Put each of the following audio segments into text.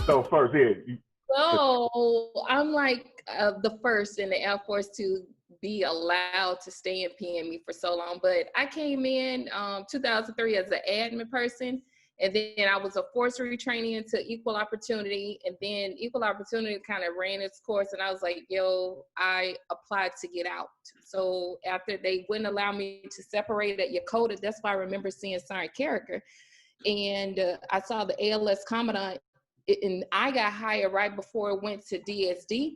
So first, yeah. So I'm like the first in the Air Force to be allowed to stay in PME for so long. But I came in 2003 as an admin person, and then I was a force retraining into equal opportunity, and then equal opportunity kind of ran its course, and I was like, yo, I applied to get out. So after they wouldn't allow me to separate at Yokota, that's why I remember seeing Sergeant Carricker, and I saw the ALS commandant, and I got hired right before it went to DSD,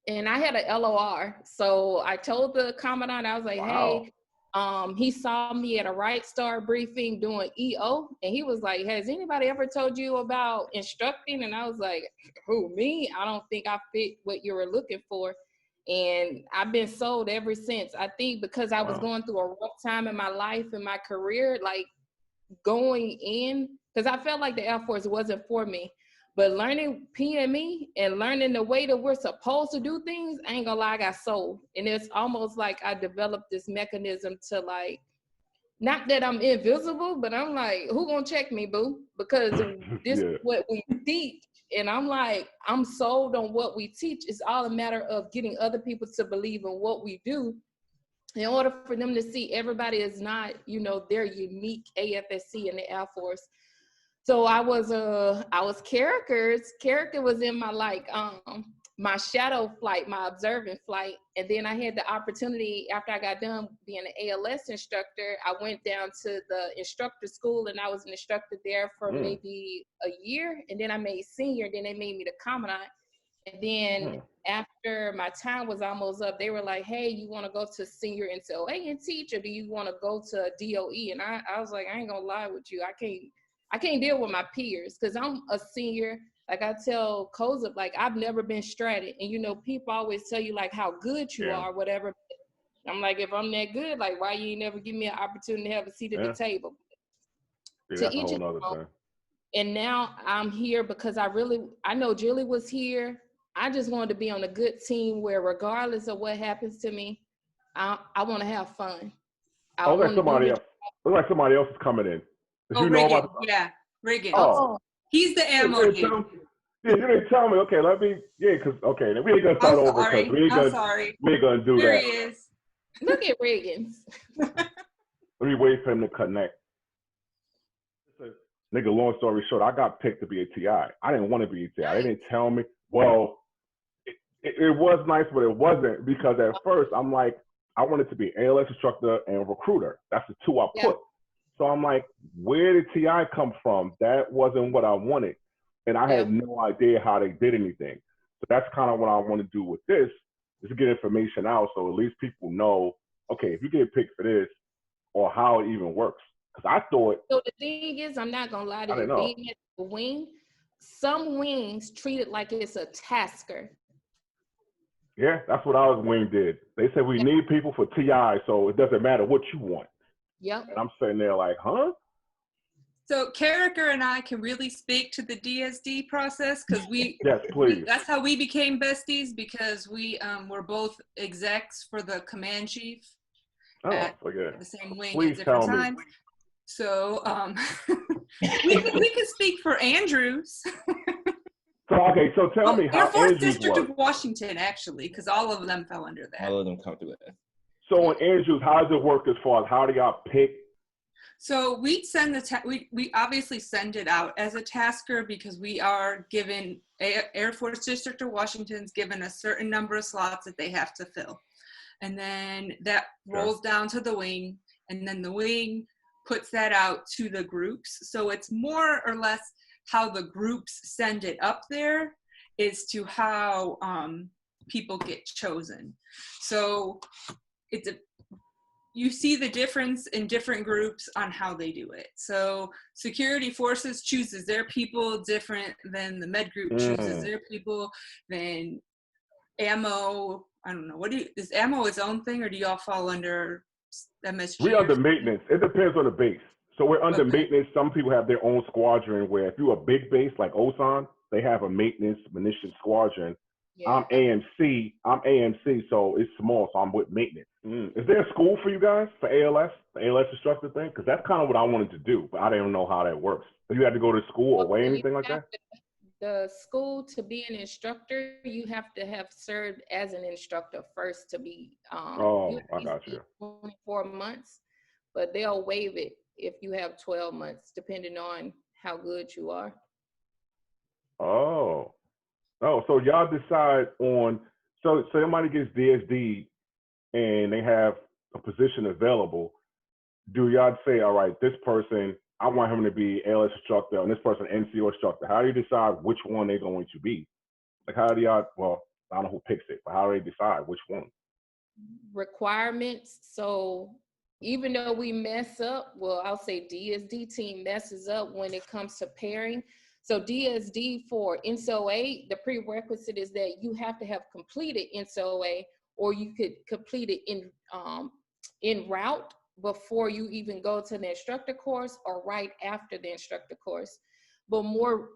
and I had an LOR. So I told the commandant, I was like, Wow. hey, he saw me at a Right Star briefing doing EO, and he was like, has anybody ever told you about instructing? And I was like, who, me? I don't think I fit what you were looking for. And I've been sold ever since. I think because I was going through a rough time in my life and my career, like going in, because I felt like the Air Force wasn't for me. But learning PME and learning the way that we're supposed to do things, I ain't gonna lie, I got sold. And it's almost like I developed this mechanism to, like, not that I'm invisible, but I'm like, who gonna check me, boo? Because this is what we teach. And I'm like, I'm sold on what we teach. It's all a matter of getting other people to believe in what we do in order for them to see everybody is not, you know, their unique AFSC in the Air Force. So I was Carricker was in my, like, my shadow flight, my observing flight. And then I had the opportunity, after I got done being an ALS instructor, I went down to the instructor school, and I was an instructor there for maybe a year. And then I made senior, then they made me the commandant. And then after my time was almost up, they were like, hey, you want to go to senior NCO and teach, or do you want to go to DOE? And I was like, I ain't gonna lie with you, I can't deal with my peers, because I'm a senior. Like I tell Kozub, like, I've never been strated. And, you know, people always tell you, like, how good you are, whatever. I'm like, if I'm that good, like, why you ain't never give me an opportunity to have a seat at the table? To each his own. And now I'm here because I know Julie was here. I just wanted to be on a good team where, regardless of what happens to me, I want to have fun. Looks like somebody else is coming in. Oh, Reagan. Reagan. Oh, he's the ammo dude. Yeah, you didn't tell me. Okay, then we ain't gonna start over because we ain't gonna do there that. He is. Look at Reagan. Let me wait for him to connect. Nigga, long story short, I got picked to be a TI. I didn't want to be a TI. They didn't tell me. Well, it was nice, but it wasn't, because at first I'm like, I wanted to be ALS instructor and recruiter. That's the two I put. So I'm like, where did TI come from? That wasn't what I wanted. And I had no idea how they did anything. So that's kind of what I want to do with this, is to get information out so at least people know, okay, if you get picked for this, or how it even works. Because I thought. So the thing is, I'm not going to lie to you, being at the wing, some wings treat it like it's a tasker. Yeah, that's what our wing did. They said we need people for TI, so it doesn't matter what you want. Yep. And I'm sitting there like, huh? So Carricker and I can really speak to the DSD process, because yes, please. That's how we became besties, because we were both execs for the command chief at the same wing at different times. So we can speak for Andrews. So tell me how Air Force Andrews District works. of Washington, actually, because all of them fell under that. All of them come through that. So in Andrews, how does it work as far as how do y'all pick? So we send we obviously send it out as a tasker, because we are given, Air Force District of Washington's given a certain number of slots that they have to fill. And then that rolls down to the wing, and then the wing puts that out to the groups. So it's more or less how the groups send it up there is to how people get chosen. So you see the difference in different groups on how they do it. So security forces chooses their people different than the med group chooses their people, than ammo. I don't know. Is ammo its own thing, or do y'all fall under MSG? We're under maintenance. It depends on the base. So we're under maintenance. Some people have their own squadron where if you're a big base like Osan, they have a maintenance munitions squadron. Yeah. I'm AMC, so it's small, so I'm with maintenance. Is there a school for you guys for ALS, the ALS instructor thing? Because that's kind of what I wanted to do, but I didn't know how that works. So you had to go to school or weigh anything like that? The school to be an instructor, you have to have served as an instructor first to be. I got you. 24 months, but they'll waive it if you have 12 months, depending on how good you are. Oh, so y'all decide on, so somebody gets DSD and they have a position available. Do y'all say, all right, this person, I want him to be ALS instructor and this person NCO instructor? How do you decide which one they're going to be? Like how do y'all, well, I don't know who picks it, but how do they decide which one? Requirements. So even though we mess up, well, I'll say DSD team messes up when it comes to pairing. So DSD for NCOA, the prerequisite is that you have to have completed NCOA, or you could complete it in route before you even go to the instructor course or right after the instructor course. But more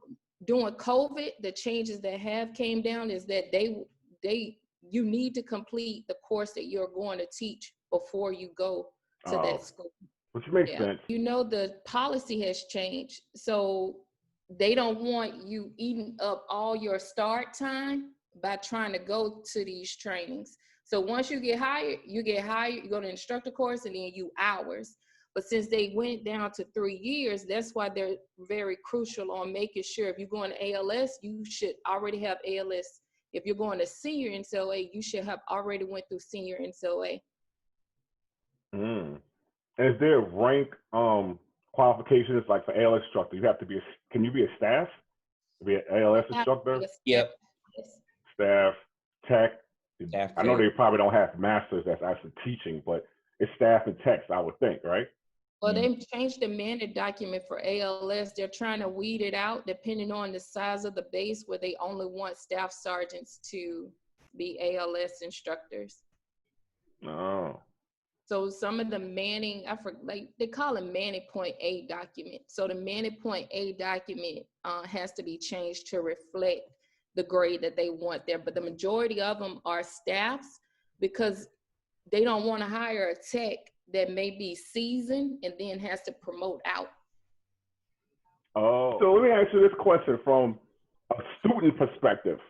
during COVID, the changes that have came down is that you need to complete the course that you're going to teach before you go to that school. Which makes sense. You know, the policy has changed. So they don't want you eating up all your start time by trying to go to these trainings. So once you get hired, you go to instructor course and then you hours. But since they went down to 3 years, that's why they're very crucial on making sure if you're going to ALS, you should already have ALS. If you're going to senior NCOA, you should have already went through senior NCOA. And is there rank qualifications like for ALS instructor? You have to be can you be a staff? Be an ALS instructor? Yep. Staff, tech. Staff I know they probably don't have masters that's actually teaching, but it's staff and techs, I would think, right? Well, they've changed the mandate document for ALS. They're trying to weed it out depending on the size of the base, where they only want staff sergeants to be ALS instructors. Oh. So some of the manning, they call it Manning Point A document. So the Manning Point A document has to be changed to reflect the grade that they want there. But the majority of them are staffs because they don't want to hire a tech that may be seasoned and then has to promote out. Oh, so let me ask you this question from a student perspective.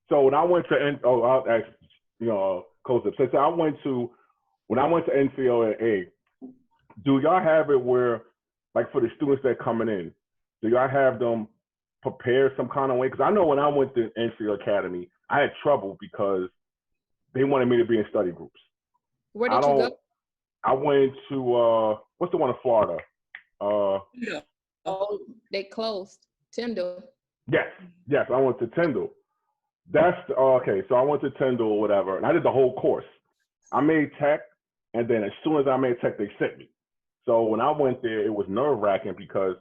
So when I went to, I'll ask, Coach, since when I went to NCOA, do y'all have it where, like for the students that are coming in, do y'all have them prepare some kind of way? Because I know when I went to NCO Academy, I had trouble because they wanted me to be in study groups. Where did you go? I went to, what's the one in Florida? Oh, they closed. Tyndall. Yes, I went to Tyndall. That's, okay, so I went to Tyndall or whatever, and I did the whole course. I made tech, and then as soon as I made tech, they sent me. So when I went there, it was nerve-wracking because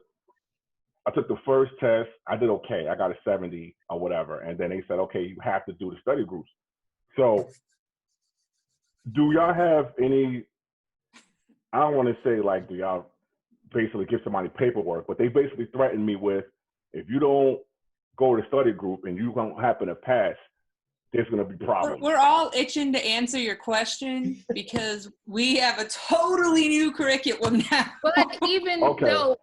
I took the first test. I did okay. I got a 70 or whatever. And then they said, okay, you have to do the study groups. So do y'all have any, I don't want to say like, do y'all basically give somebody paperwork, but they basically threatened me with, if you don't go to study group and you don't happen to pass, there's going to be problems. We're all itching to answer your question because we have a totally new curriculum now. But even though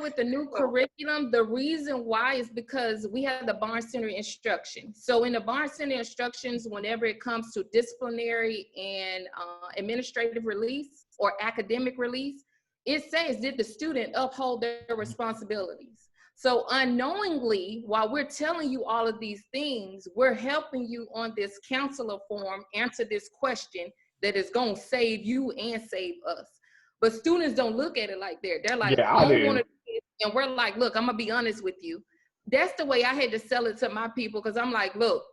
with the new curriculum, the reason why is because we have the Barnes Center instruction. So in the Barnes Center instructions, whenever it comes to disciplinary and administrative release or academic release, it says, did the student uphold their responsibilities? So unknowingly, while we're telling you all of these things, we're helping you on this counselor form answer this question that is going to save you and save us. But students don't look at it like that. They're like, I don't want to do this. And we're like, look, I'm going to be honest with you. That's the way I had to sell it to my people, because I'm like, look,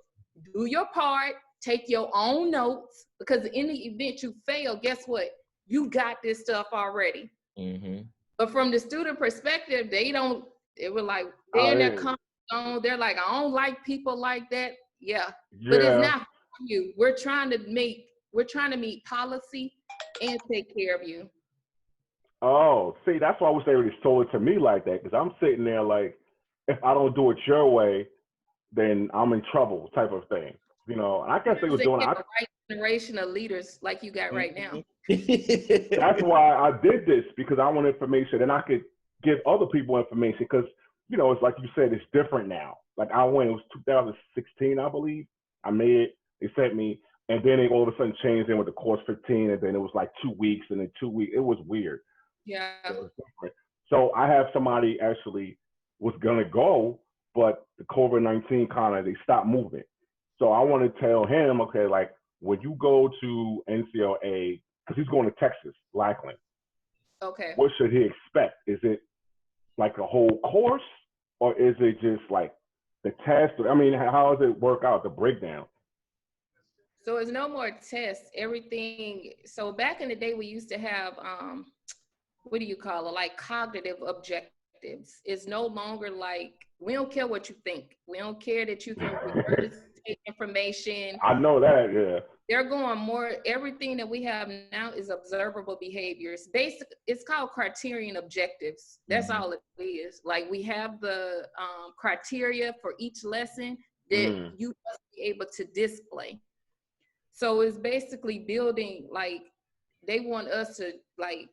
do your part, take your own notes, because in the event you fail, guess what? You got this stuff already. Mm-hmm. But from the student perspective, they were like, they're in their comfort zone. They're like, I don't like people like that. Yeah. But it's not for you. We're trying to meet policy and take care of you. Oh, see, that's why I wish they would have told it to me like that, because I'm sitting there like, if I don't do it your way, then I'm in trouble type of thing. You know, and I guess they were doing it. The right generation of leaders like you got right now. That's why I did this, because I want information and I could give other people information, because, you know, it's like you said, it's different now. Like it was 2016, I believe. I made it, they sent me, and then they all of a sudden changed in with the course 15, and then it was like 2 weeks, and then 2 weeks. It was weird. Yeah. So I have somebody actually was gonna go, but the COVID-19 kind of, they stopped moving. So I want to tell him, okay, like when you go to NCOA, because he's going to Texas, Lackland. Okay. What should he expect? Is it like a whole course, or is it just like the test? I mean, how does it work out, the breakdown? So it's no more tests, everything. So back in the day, we used to have, what do you call it? Like cognitive objectives. It's no longer like, we don't care what you think. We don't care that you can regurgitate information. I know that, yeah. They're going more, everything that we have now is observable behaviors. It's called criterion objectives. That's all it is. Like we have the criteria for each lesson that you must be able to display. So it's basically building, like, they want us to, like,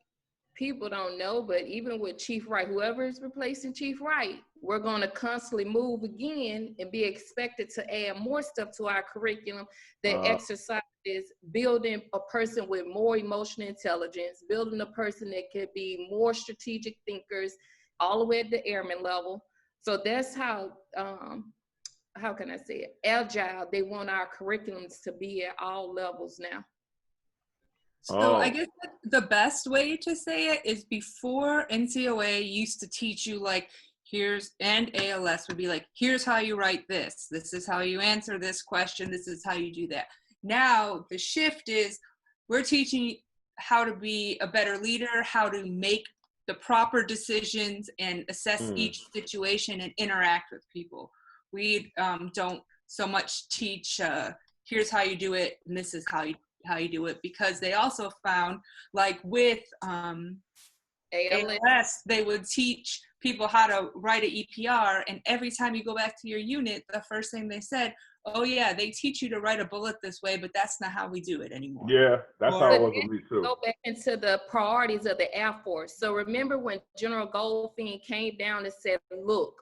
people don't know, but even with Chief Wright, whoever is replacing Chief Wright, we're going to constantly move again and be expected to add more stuff to our curriculum that exercises building a person with more emotional intelligence, building a person that could be more strategic thinkers, all the way at the airman level. So that's how can I say it? Agile. They want our curriculums to be at all levels now. So I guess the best way to say it is, before NCOA used to teach you like, and ALS would be like, here's how you write this. This is how you answer this question. This is how you do that. Now the shift is, we're teaching how to be a better leader, how to make the proper decisions and assess each situation and interact with people. We don't so much teach, here's how you do it, and this is how you do it, because they also found, like with ALS, they would teach people how to write an EPR, and every time you go back to your unit, the first thing they said, oh yeah, they teach you to write a bullet this way, but that's not how we do it anymore. Yeah, that's how it was with me too. Go back into the priorities of the Air Force. So remember when General Goldfein came down and said, look,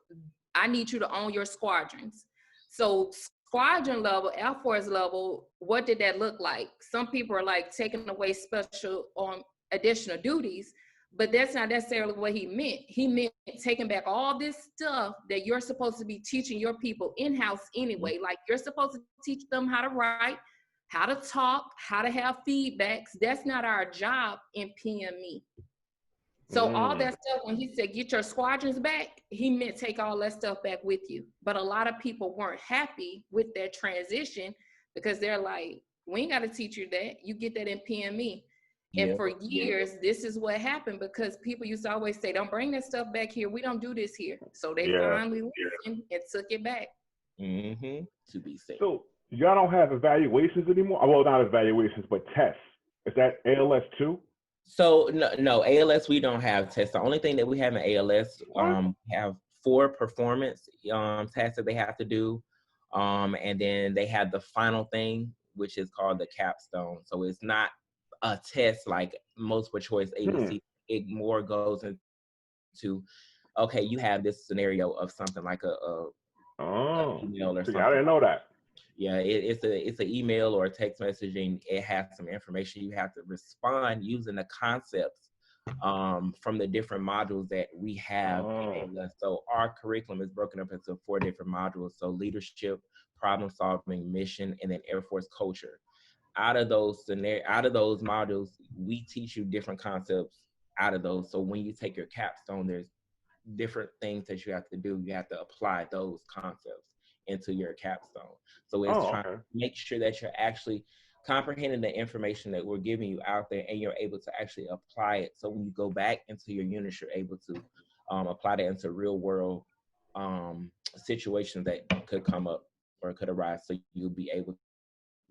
I need you to own your squadrons. So squadron level, Air Force level, what did that look like? Some people are like taking away special additional duties, but that's not necessarily what he meant. He meant taking back all this stuff that you're supposed to be teaching your people in-house anyway. Like you're supposed to teach them how to write, how to talk, how to have feedbacks. That's not our job in PME. So all that stuff, when he said, get your squadrons back, he meant take all that stuff back with you. But a lot of people weren't happy with that transition, because they're like, we ain't got to teach you that. You get that in PME. And for years, this is what happened, because people used to always say, don't bring that stuff back here. We don't do this here. So they finally listened and took it back. To be safe. So y'all don't have evaluations anymore? Well, not evaluations, but tests. Is that ALS too? So no, ALS, we don't have tests. The only thing that we have in ALS, have 4 performance tests that they have to do. And then they have the final thing, which is called the capstone. So it's not a test like multiple choice ABC. It more goes into, okay, you have this scenario of something like a email or something. I didn't know that. Yeah, it's an email or a text messaging. It has some information. You have to respond using the concepts from the different modules that we have. So our curriculum is broken up into 4 different modules. So leadership, problem solving, mission, and then Air Force culture. Out of those modules, we teach you different concepts out of those. So when you take your capstone, there's different things that you have to do. You have to apply those concepts into your capstone. So it's Oh, trying okay. to make sure that you're actually comprehending the information that we're giving you out there, and you're able to actually apply it. So when you go back into your units, you're able to apply that into real world situations that could come up or could arise. So you'll be able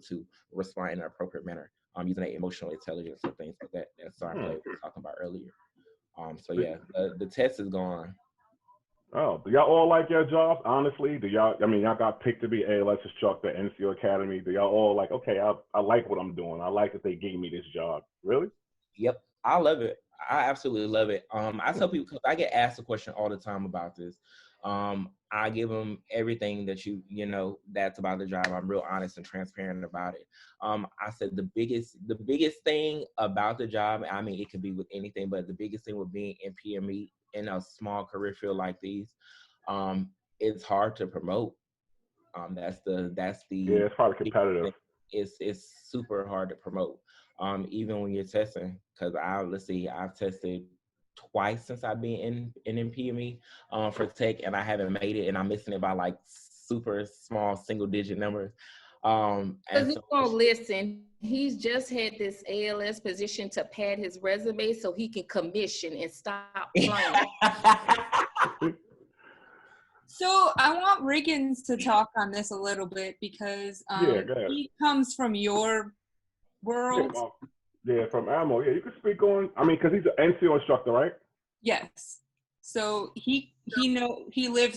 to respond in an appropriate manner using that emotional intelligence or things like that. That's our play we were talking about earlier. So yeah, the test is gone. Oh, do y'all all like your jobs? Honestly, do y'all? I mean, y'all got picked to be ALS instructor, NCO Academy. Do y'all all like? Okay, I like what I'm doing. I like that they gave me this job. Really? Yep, I love it. I absolutely love it. I tell people, because I get asked a question all the time about this. I give them everything that you know that's about the job. I'm real honest and transparent about it. I said the biggest thing about the job. I mean, it could be with anything, but the biggest thing with being in PME in a small career field like these, it's hard to promote. That's the Yeah, it's probably competitive. It's super hard to promote. Even when you're testing, because I've tested twice since I've been in PME for tech, and I haven't made it, and I'm missing it by like super small single digit numbers. And so, listen, he's just had this ALS position to pad his resume so he can commission and stop playing. So I want Riggins to talk on this a little bit because he comes from your world. Yeah, from ammo. Yeah, you can speak on. I mean, because he's an NCO instructor, right? Yes. So he lived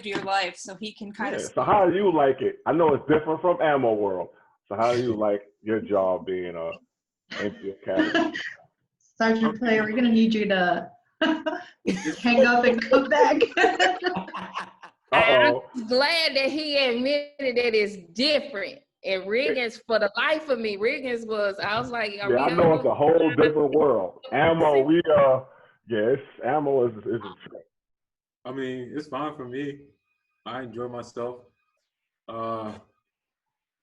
your life, so he can kind of. So how do you like it? I know it's different from ammo world. So how do you like your job being a NCO Academy? Sergeant Player, we're gonna need you to hang up and come back. I'm glad that he admitted that it's different. And Riggins, for the life of me, Riggins I was like, I know it's a whole different world. Ammo, ammo is a trick. I mean, it's fine for me. I enjoy myself. I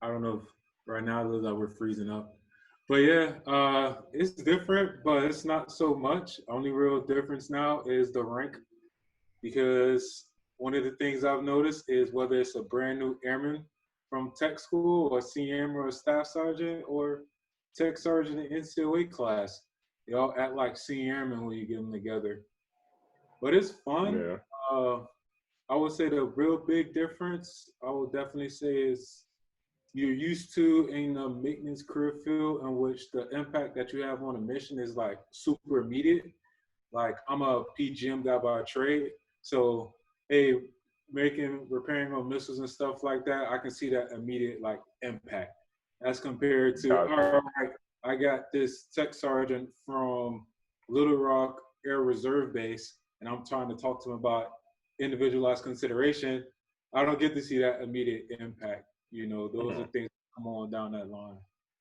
don't know if right now it looks like we're freezing up. But yeah, it's different, but it's not so much. Only real difference now is the rank, because one of the things I've noticed is whether it's a brand new airman from tech school or CM or a staff sergeant or tech sergeant in NCOA class, they all act like senior airmen when you get them together. But it's fun. Yeah. I would say the real big difference, I would definitely say, is you're used to in a maintenance career field in which the impact that you have on a mission is like super immediate. Like I'm a PGM guy by trade, so repairing on missiles and stuff like that, I can see that immediate like impact. As compared to, all right, I got this tech sergeant from Little Rock Air Reserve Base, and I'm trying to talk to him about individualized consideration. I don't get to see that immediate impact. You know, those are things that come on down that line.